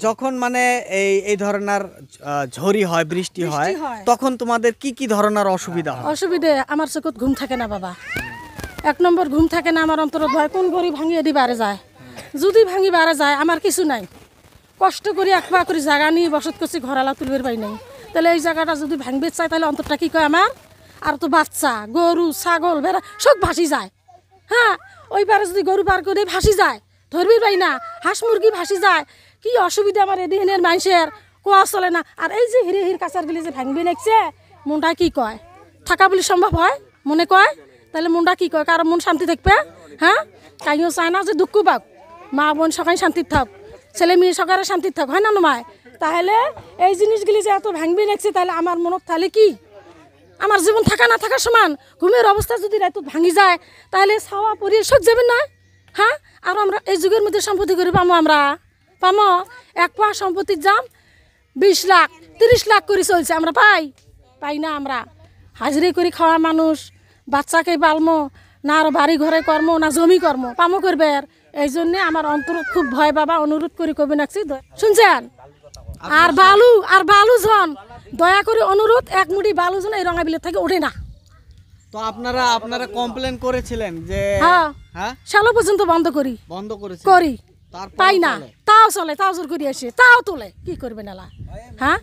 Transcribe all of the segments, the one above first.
যখন মানে এই ধরনের ঝড়ি হয় বৃষ্টি হয় তখন তোমাদের কি কি ধরনের অসুবিধা হয়? অসুবিধে আমার চকুত ঘুম থাকে না বাবা, 1 নম্বর ঘুম থাকে না আমার অন্তরত ভয় কোন গড়ি ভাঙিয়ে দি বারে যায়, যদি ভাঙি বারে যায় আমার কিছু নাই, কষ্ট করে একবার করে জায়গা নিয়ে বসত করছি ঘরালা তুলবের পাই নাই, তাহলে এই জায়গাটা যদি ভাঙবে চাই তাহলে অন্তরটা কি কয় আমার, আর তো বাচ্চা গরু ছাগল ভেড়া সব ভাসি যায়। হ্যাঁ ওইবারে যদি গরু পার করে ভাসি যায় ধরবি পাই না, হাঁস মুরগি ভাসি যায়, কি অসুবিধা আমার এদিনের মানুষের কোয়া চলে না। আর এই যে হিরে হির কাছারগুলি যে ভাঙবি লাগছে মনটা কি কয়, থাকা বলে সম্ভব হয় মনে কয়, তাহলে মনটা কি কয় কারো মন শান্তি থাকবে? হ্যাঁ কাইও চায় না যে দুঃখ পাক, মা বোন সবাই শান্তির থাক, ছেলে মেয়ে সকালে শান্তির থাক, হয় না নমায়? তাহলে এই জিনিসগুলি যে এত ভাঙবি লাগছে তাহলে আমার মনত তাহলে কি আমার জীবন থাকা না থাকার সমান, ঘুমের অবস্থা যদি রাত ভাঙি যায় তাহলে ছাওয়া পরিয়ে সব যাবে না। হ্যাঁ আর আমরা এই যুগের মধ্যে সম্পত্তি করে পামো, আমরা পামো 1 পা সম্পত্তির দাম 20 লাখ 30 লাখ করে চলছে, আমরা পাই না। আমরা হাজিরি করে খাওয়া মানুষ, বাচ্চাকে পালমো না, আর বাড়ি ঘরে কর্ম না জমি কর্ম পামো করবে, এই জন্যে আমার অন্তর খুব ভয় বাবা, অনুরোধ করে কবি নাকছি শুনছেন। আর বালু জন দয়া করে অনুরোধ, 1 মুঠি বালু জন এই রঙা বিলের থেকে ওঠে না। তো আপনারা কমপ্লেন করেছিলেন যে হ্যাঁ সালো পর্যন্ত বন্ধ করি পাই না, তাও চলে, তাও জোর করে আসে, তাও তোলে, কি করবে নালা? হ্যাঁ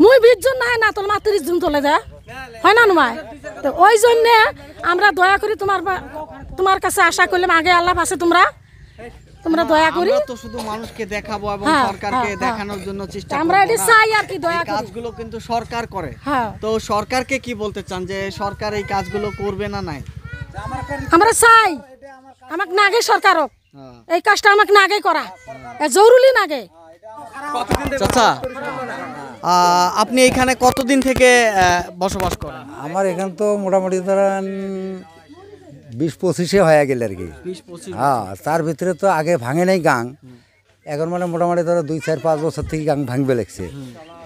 মুই 20 জন নাই না তোর মা 30 জন তোলে দেয়, হয় না নয়? তো ওই জন্যে আমরা দয়া করি তোমার কাছে আশা করলাম, আগে আল্লাহ আছে, তোমরা দয়া করি তো শুধু মানুষকে দেখাবো এবং সরকারকে দেখানোর জন্য চেষ্টা করব, আমরা এটি চাই আর কি, দয়া করি। কাজগুলো কিন্তু সরকার করে, তো সরকারকে কি বলতে চান যে সরকার এই কাজগুলো করবে না? নাই আমরা চাই আমাকে নাগে সরকারক এই কাজটা আমাকে নাগে করা জরুরি নাগে। চাচা আপনি এখানে কতদিন থেকে বসবাস করেন? আমার এখান তো মোটামুটি ধরেন 20-25 হয়ে গেল আর কি। হ্যাঁ তার ভিতরে তো আগে ভাঙে নাই গাং, এখন মানে মোটামুটি ধরো 2-4-5 বছর থেকে গাং ভাঙবে লাগছে।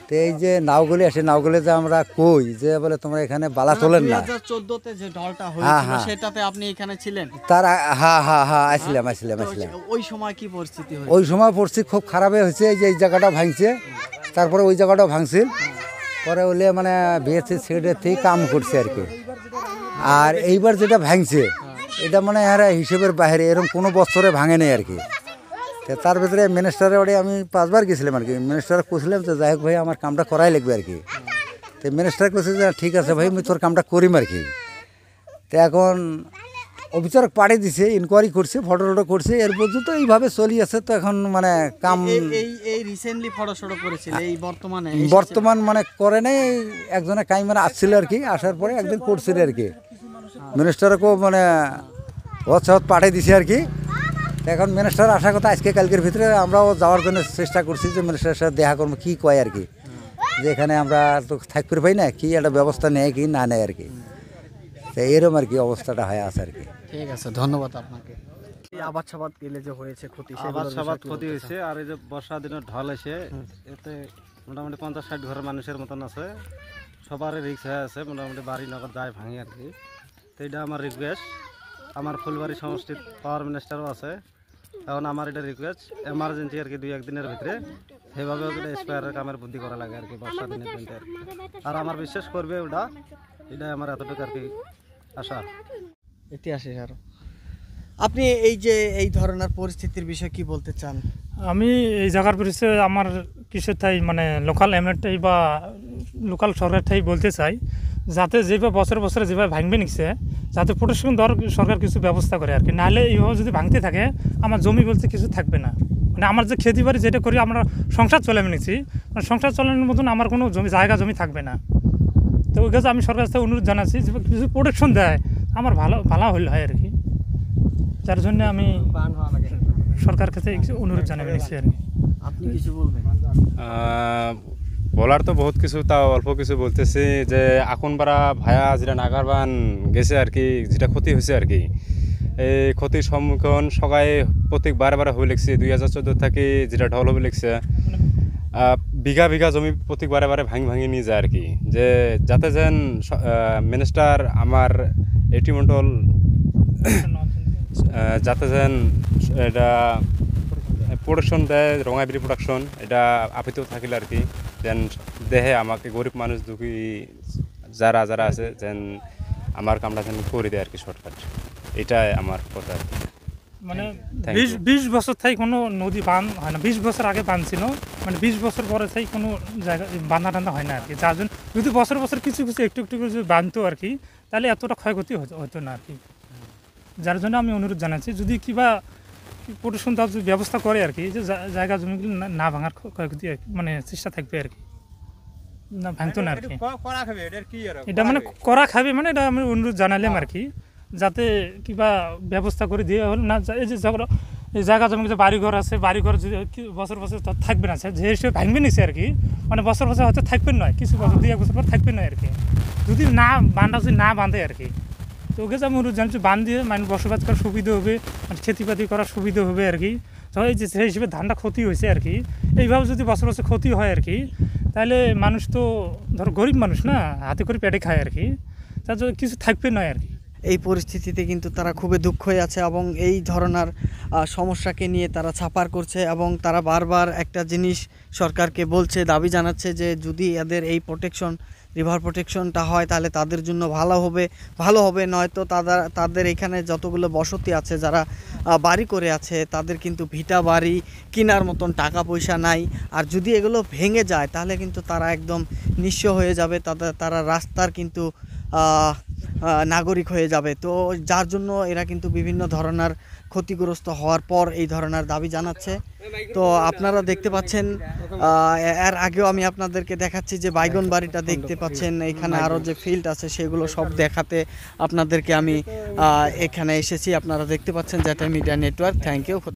তো এই যে নাওগুলি আসে, নাওগুলি যে আমরা কই যে বলে তোমরা এখানে বালা তোলেন না, 2014-তে যে ঢলটা হয়েছিল সেটাতে আপনি এখানে ছিলেন? তার হ্যাঁ আসলাম। ওই সময় কি পরিস্থিতি হয়েছিল? ওই সময় পরিস্থিতি খুব খারাপই হয়েছে, এই যে এই জায়গাটা ভাঙছে, তারপরে ওই জায়গাটাও ভাঙছিল, পরে ওলে মানে বিএসসি সেক্রেটারি থেকে কাম করছে আর কি। আর এইবার যেটা ভাঙছে এটা মানে হিসেবের বাইরে, এরকম কোনো বছরে ভাঙে নেই আর কি। তার ভিতরে মিনিস্টারের বাড়ি আমি 5 বার গেছিলাম আর কি, মিনিস্টার কইছিলাম যে যাই হোক ভাই আমার কামটা করাই লাগবে আর কি। তো মিনিস্টার কইছে যে ঠিক আছে ভাই আমি তোর কামটা করিম আর কি। তো এখন অফিসারক পাঠিয়ে দিছে, ইনকোয়ারি করছে, ফটো করছে, এর পর্যন্ত এইভাবে চলি আছে। তো এখন মানে কাম এই রিসেন্টলি ফটো করেছিল, এই বর্তমান মানে করে নাই, একজনে কাইমারে আসছিল আর কি, আসার পরে একদিন করছিল আর কি, মিনিস্টারকেও মানে হোয়াটসঅ্যাপ পাঠিয়ে দিছে আর কি। এখন মিনিস্টার আসার কথা আজকে কালকের ভিতরে, আমরাও যাওয়ার জন্য চেষ্টা করছি যে মিনিস্টারের সাথে দেখা করবো, কী কয় আর কি, যে এখানে আমরা তো থাকতে পাই না, কি একটা ব্যবস্থা নেয় কি না নেয় আর কি। তো এরকম আর কি অবস্থাটা হয়ে আছে আর কি। ঠিক আছে, ধন্যবাদ আপনাকে। আবাদ সাবাদ গেলে যে হয়েছে ক্ষতি, ক্ষতি হয়েছে, আর এই যে বর্ষা দিনের ঢল এসে এতে মোটামুটি 50-60 ঘরের মানুষের মতন আছে, সবারই রিস্ক হয়ে আছে, মোটামুটি বাড়ি নগর যায় ভাঙি আর কি। তো এটা আমার রিকোয়েস্ট, আমার ফুলবাড়ি সমষ্টির পাওয়ার মিনিস্টারও আছে, এখন আমার এটা রিকোয়েস্ট এমার্জেন্সি আর কি, 2-1 দিনের ভিতরে সেভাবে স্পেয়ারের কামের বুদ্ধি করা লাগে আর কি বর্ষা দিনের দিনটা আর কি। আর আমার বিশ্বাস করবে ওটা, এটাই আমার এতটুকু আর কি আশা। এটি আসে আরো আপনি এই যে এই ধরনের পরিস্থিতির বিষয়ে কি বলতে চান? আমি এই জায়গার পরিস্থিতি আমার কিসের ঠাই মানে লোকাল এমএলএটাই বা লোকাল সরকার ঠাই বলতে চাই, যাতে যেভাবে বছরে যেভাবে ভাঙবে নিচ্ছে যাতে প্রোটেকশন দেওয়ার সরকার কিছু ব্যবস্থা করে আর কি, নাহলে এইভাবে যদি ভাঙতে থাকে আমার জমি বলতে কিছু থাকবে না। মানে আমার যে খেতি বাড়ি যেটা করি আমরা সংসার চলে নিচ্ছি, সংসার চালানোর মতন আমার কোনো জমি থাকবে না। তো ওই কাছে আমি সরকার থেকে অনুরোধ জানাচ্ছি যে কিছু প্রোটেকশন দেয় আমার ভালো হলে হয় আর কি, যার জন্য আমি সরকার কাছে অনুরোধ জানাবে নিচ্ছি আর কি। আপনি কিছু বলবেন? বলার তো বহুত কিছু, তাও অল্প কিছু বলতেছি যে এখন বারা ভায়া যেটা নাগারবান গেছে আর কি, যেটা ক্ষতি হয়েছে আর কি, এই ক্ষতির সম্মুখীন সবাই প্রত্যেক বারে হয়ে লিখছে। 2014 থেকে যেটা ঢল হবে লিখছে, বিঘা জমি প্রত্যেক বারে ভাঙি নিয়ে যায় আর কি, যে যাতে যেন মিনিস্টার আমার এটি মন্ডল যাতে যেন এটা প্রোডাকশন দেয় রঙাবিরি প্রোডাকশন, এটা আপিতেও থাকিলে আর কি যেন দেহে আমাকে গরিব মানুষ দুঃখী যারা যারা আছে যেন আমার কামটা যেন করে দেয় আর কি সরকার, এটাই আমার কথা আর কি। মানে Thank 20 বছর থেকে কোনো নদী বাঁধ হয় না, 20 বছর আগে বাঁধ ছিল, মানে 20 বছর পরে থেকে কোনো জায়গা বাঁধা টান্ধা হয় না আর কি। যার জন্য যদি বছর বছর কিছু কিছু একটু একটু করে যদি বাঁধতো আর কি, তাহলে এতটা ক্ষয়ক্ষতি হতো না আর কি। যার জন্য আমি অনুরোধ জানাচ্ছি যদি কিবা প্রোটেকশন দেওয়ার যদি ব্যবস্থা করে আর কি, যে জায়গা জমিগুলো না ভাঙার ক্ষয়ক্ষতি আর কি, মানে চেষ্টা থাকবে আর কি, না ভাঙতো না আর কি। এটা মানে করা খাবে, মানে এটা আমি অনুরোধ জানালাম আর কি, যাতে কিবা ব্যবস্থা করে দিয়ে হল না। এই যে এই জায়গা জমি যে বাড়িঘর আছে, বাড়িঘর যদি বছর বছর থাকবে না, যে হিসেবে ভাঙবে নিছে আর কি, মানে বছর বছর হয়তো থাকবেন নয়, কিছু বছর 2-1 বছর পর থাকবেন নয় আর কি, যদি না বাঁধা যদি না বাঁধে আর কি। তো ওকে যে আমি অনুরোধ জানাচ্ছি বাঁধ দিয়ে মানুষ বসবাস করার সুবিধা হবে, মানে খেতিপাতি করার সুবিধা হবে আর কি। তো এই যে সেই হিসেবে ধানটা ক্ষতি হয়েছে আর কি, এইভাবে যদি বছর বছর ক্ষতি হয় আর কি, তাহলে মানুষ তো ধরো গরিব মানুষ না, হাতে করে পেটে খায় আর কি, তার জন্য কিছু থাকবে নয় আর কি। এই পরিস্থিতিতে কিন্তু তারা খুবই দুঃখ হয়ে আছে এবং এই ধরনের সমস্যাকে নিয়ে তারা ছাপার করছে এবং তারা বারবার একটা জিনিস সরকারকে বলছে, দাবি জানাচ্ছে যে যদি এদের এই প্রোটেকশন, রিভার প্রোটেকশনটা হয় তাহলে তাদের জন্য ভালো হবে, নয়তো তাদের এখানে যতগুলো বসতি আছে, যারা বাড়ি করে আছে, তাদের কিন্তু ভিটা বাড়ি কেনার মতন টাকা পয়সা নাই। আর যদি এগুলো ভেঙে যায় তাহলে কিন্তু তারা একদম নিঃস্ব হয়ে যাবে, তারা রাস্তার কিন্তু নাগরিক হয়ে যাবে। তো যার জন্য এরা কিন্তু বিভিন্ন ধরনের ক্ষতিগ্রস্ত হওয়ার পর এই ধরনের দাবি জানাচ্ছে। তো আপনারা দেখতে পাচ্ছেন, এর আগেও আমি আপনাদেরকে দেখাচ্ছি যে বাইগন বাড়িটা দেখতে পাচ্ছেন, এখানে আরও যে ফিল্ড আছে সেগুলো সব দেখাতে আপনাদেরকে আমি এখানে এসেছি। আপনারা দেখতে পাচ্ছেন যেটা মিডিয়া নেটওয়ার্ক। Thank you.